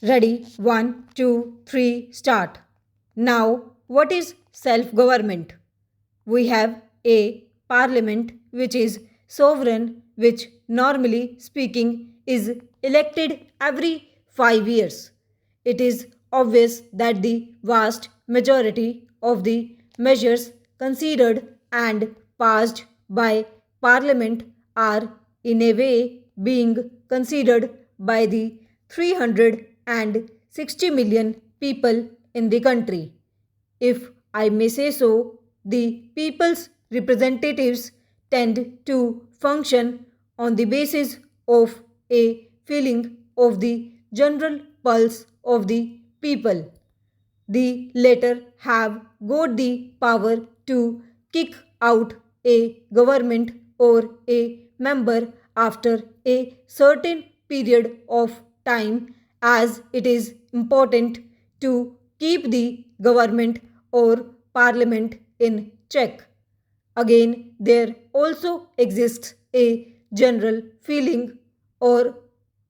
Ready? One, two, three, start. Now, what is self government? We have a parliament which is sovereign, which normally speaking is elected every 5 years. It is obvious that the vast majority of the measures considered and passed by parliament are in a way being considered by the 360 million people in the country. If I may say so, the people's representatives tend to function on the basis of a feeling of the general pulse of the people. The latter have got the power to kick out a government or a member after a certain period of time, as it is important to keep the government or parliament in check. Again, there also exists a general feeling or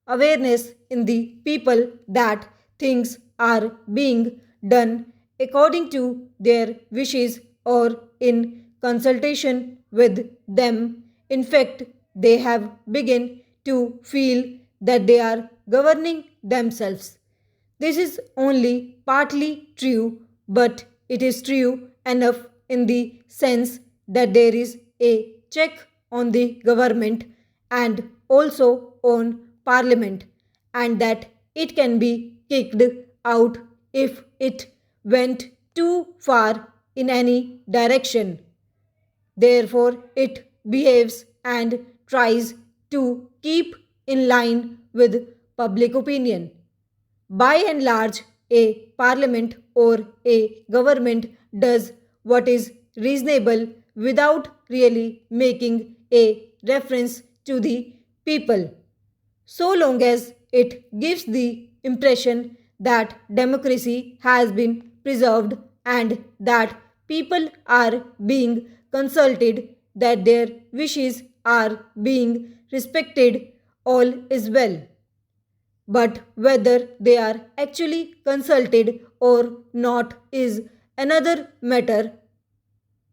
awareness in the people that things are being done according to their wishes or in consultation with them. In fact, they have begun to feel that they are governing themselves. This is only partly true, but it is true enough in the sense that there is a check on the government and also on parliament, and that it can be kicked out if it went too far in any direction. Therefore, it behaves and tries to keep in line with public opinion. By and large, a parliament or a government does what is reasonable without really making a reference to the people, so long as it gives the impression that democracy has been preserved and that people are being consulted, that their wishes are being respected, all is well. But whether they are actually consulted or not is another matter.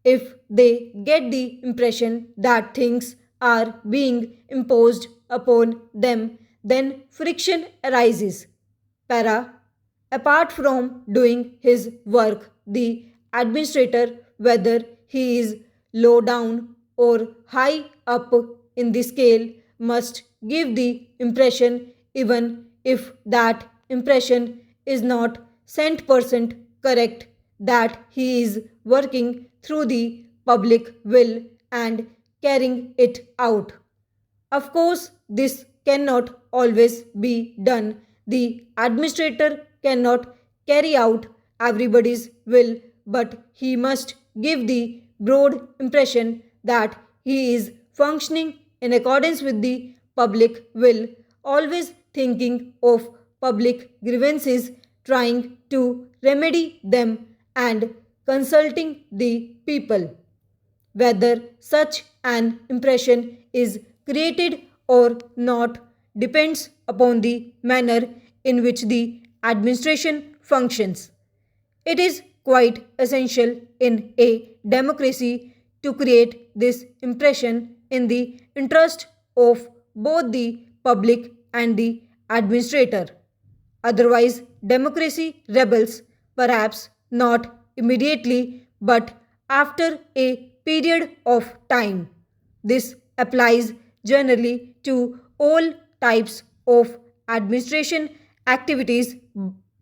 If they get the impression that things are being imposed upon them, then friction arises. Para. Apart from doing his work, the administrator, whether he is low down or high up in the scale, must give the impression, even if that impression is not 100% correct, that he is working through the public will and carrying it out. Of course, this cannot always be done. The administrator cannot carry out everybody's will, but he must give the broad impression that he is functioning in accordance with the public will, always thinking of public grievances, trying to remedy them, and consulting the people. Whether such an impression is created or not depends upon the manner in which the administration functions. It is quite essential in a democracy to create this impression in the interest of both the public and the administrator. Otherwise, democracy rebels, perhaps not immediately, but after a period of time. This applies generally to all types of administration activities,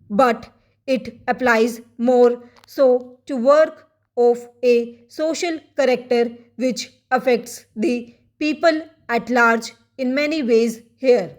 but it applies more so to work of a social character which affects the people at large in many ways here.